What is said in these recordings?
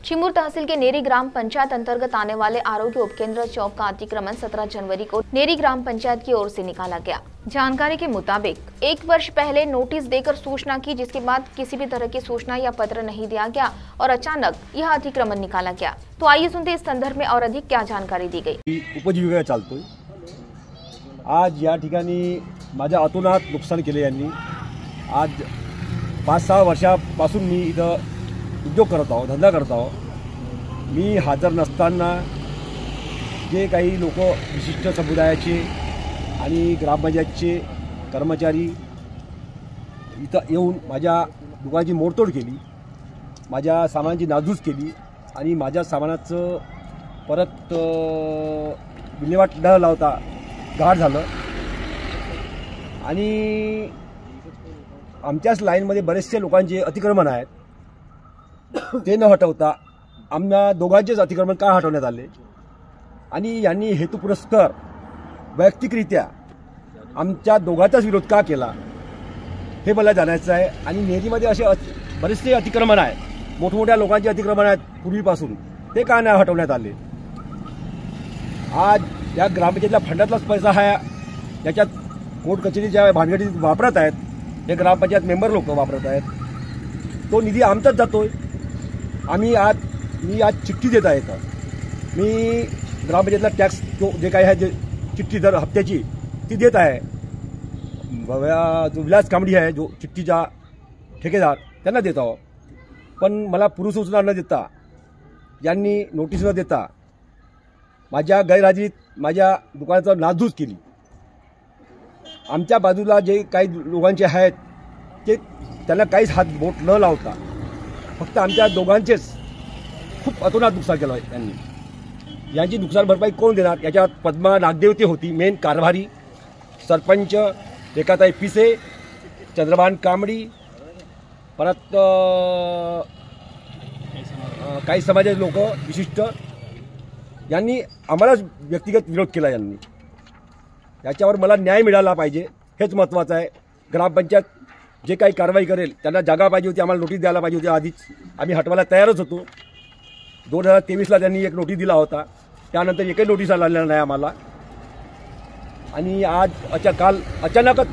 चिमूर तहसील के नेरी ग्राम पंचायत अंतर्गत आने वाले आरोग्य उपकेंद्र चौक का अतिक्रमण 17 जनवरी को नेरी ग्राम पंचायत की ओर से निकाला गया। जानकारी के मुताबिक 1 वर्ष पहले नोटिस देकर सूचना की, जिसके बाद किसी भी तरह की सूचना या पत्र नहीं दिया गया और अचानक यह अतिक्रमण निकाला गया। तो आइए सुनते इस संदर्भ में और अधिक क्या जानकारी दी गई। उपजीविका चालतोय। आज या ठिकाणी माझ्या अतोनात नुकसान केले यांनी। आज 5-6 वर्षापासून मी इथं उद्योग करत आहो, धंदा करत आहो। मी हजर नसताना जे काही लोक विशिष्ट समुदायाचे आणि ग्रामपंचायतचे कर्मचारी इथं येऊन माझ्या दुकानाची मोडतोड केली, माझ्या सामानाची नासधूस केली आणि माझ्या सामानाचं परत विल्हेवाट न लावता गाड झालं। आणि आमच्याच लाईनमध्ये बरेचसे लोकांचे अतिक्रमण आहेत, ते न हटवता आम्हा दोघांचेच अतिक्रमण का हटवण्यात आले आणि यांनी हेतुपुरस्सर वैयक्तिकरित्या आमच्या दोघांचाच विरोध का केला हे मला जाणायचं आहे। आणि नेरीमध्ये असे बरेचसे अतिक्रमण आहेत, मोठमोठ्या लोकांचे अतिक्रमण आहेत पूर्वीपासून, ते का नाही हटवण्यात आले। आज या ग्रामपंचायतीला फंडातलाच पैसा आहे, याच्यात कोर्ट कचेरीच्या भानगडीत वापरत आहेत, हे ग्रामपंचायत मेंबर लोक वापरत आहेत। तो निधी आमचाच जातोय। मी आज चिठ्ठी देत आहे, मी ग्रामपंचायतला टॅक्स जो जे काही आहे, जे चिठ्ठी दर हप्त्याची ती देत आहे। जो विलास कांबडी आहे, जो चिठ्ठीचा ठेकेदार, त्यांना देत आहो। पण मला पूर्वसूचना न देता, यांनी नोटीस न देता माझ्या गैरहजेरीत माझ्या दुकानाचं नासधूस केली। आमच्या बाजूला जे काही लोकांचे आहेत ते त्यांना काहीच हात बोट न लावता फक्त आमच्या दोघांचेच खूप अतोनात नुकसान केलं आहे यांनी। यांची नुकसान भरपाई कोण देणार? याच्यात पद्मा नागदेवते होती मेन कारभारी, सरपंच रेखाताई पिसे, चंद्रभान कांबडी, परत काही समाजाचे लोक विशिष्ट, यांनी आम्हालाच व्यक्तिगत विरोध केला। यांनी याच्यावर मला न्याय मिळाला पाहिजे, हेच महत्त्वाचं आहे। ग्रामपंचायत जे काही कारवाई करेल त्यांना जागा पाहिजे होती, आम्हाला नोटीस द्यायला पाहिजे होती आधीच। आम्ही हटवायला तयारच होतो। 2023ला त्यांनी एक नोटीस दिला होता, त्यानंतर एकही नोटीस आलेला नाही आम्हाला। आणि आज काल अचानकच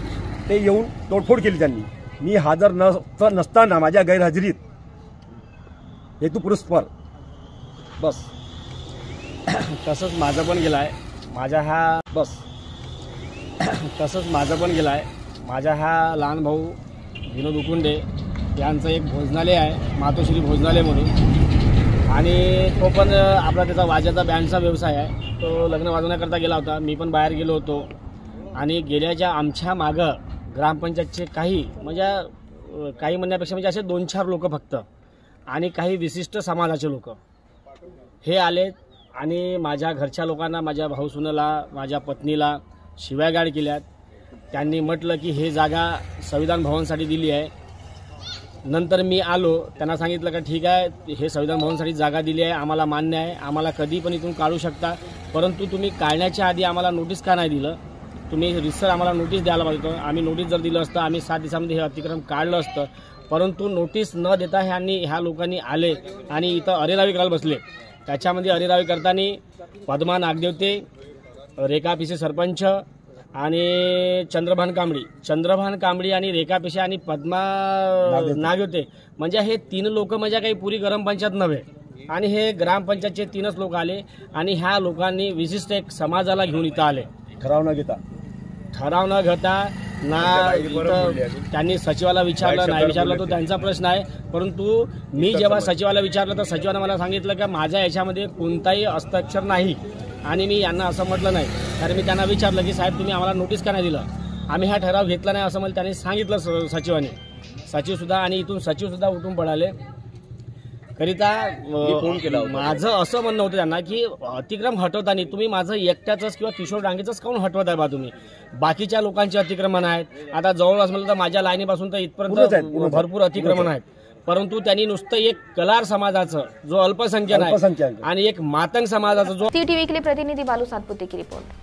ते येऊन तोडफोड केली त्यांनी। मी हजर नसताना माझ्या गैरहजेरीत हेतुपुरस्सर बस तसंच माझं पण गेलं आहे। माझा हा लहान भाऊ विनोद उकुंडे यांचं एक भोजनालय आहे, मातोश्री भोजनालय म्हणून, आणि तो पण आपला त्याचा वाजाचा बँडचा व्यवसाय आहे। तो लग्न वाजवण्याकरता गेला होता, मी पण बाहेर गेलो होतो। आणि गेल्याच्या आमच्या मागं ग्रामपंचायतचे काही म्हणण्यापेक्षा म्हणजे असे 2-4 लोक फक्त, आणि काही विशिष्ट समाजाचे लोक हे आले आणि माझ्या घरच्या लोकांना, माझ्या भाऊसुनेला, माझ्या पत्नीला शिव्यागाळ केल्यात। त्यांनी म्हटलं की हे जागा संविधान भवनसाठी दिली आहे। नंतर मी आलो, त्यांना सांगितलं का ठीक आहे, हे संविधान भवनसाठी जागा दिली आहे, आम्हाला मान्य आहे, आम्हाला कधी पण इथून काढू शकता, परंतु तुम्ही काढण्याच्या आधी आम्हाला नोटीस का नाही दिलं? तुम्ही रिसर आम्हाला नोटीस द्यायला पाहिजे होतं। आम्ही नोटीस जर दिलं असतं, आम्ही 7 दिवसामध्ये हे अतिक्रमण काढलं असतं, परंतु नोटीस न देता ह्या लोकांनी आले आणि इथं अरेरावी करायला बसले। त्याच्यामध्ये अरेरावी करताना पद्मा नागदेवते, रेखा पिसे सरपंच आणि चंद्रभान कांबडी आणि रेखा पिसे आणि पद्मा नागदेवते, म्हणजे हे 3 लोक म्हणजे काही पुरी ग्रामपंचायत नव्हे। आणि हे ग्रामपंचायतचे 3च लोक आले आणि ह्या लोकांनी विशिष्ट एक समाजाला घेऊन इथं आले, ठराव न घेता त्यांनी सचिवाला विचारलं, नाही विचारलं तो त्यांचा प्रश्न आहे। परंतु मी जेव्हा सचिवाला विचारलं तर सचिवानं मला सांगितलं की माझ्या याच्यामध्ये कोणताही हस्ताक्षर नाही। आणि मी यांना असं म्हटलं नाही, कारण मी त्यांना विचारलं की साहेब तुम्ही आम्हाला नोटीस का नाही दिलं, आम्ही हा ठराव घेतला नाही असं मला त्यांनी सांगितलं सचिवाने। सचिवसुद्धा आणि इथून सचिवसुद्धा उठून पडाले करिता। माझं असं म्हणणं होतं त्यांना की अतिक्रमण हटवताना तुम्ही माझं एकट्याचंच किंवा किशोर डांगेचंच काऊन हटवत आहे बा तुम्ही? बाकीच्या लोकांचे अतिक्रमण आहेत, आता जवळपास म्हणलं तर माझ्या लाईनीपासून तर इथपर्यंत भरपूर अतिक्रमण आहेत, परंतु त्यांनी नुसतं एक कलार समाजाचं जो अल्पसंख्याक आहे आणि एक मातंग समाजाचा जो। सी टीवी के लिए प्रतिनिधि बालू सातपुते की रिपोर्ट।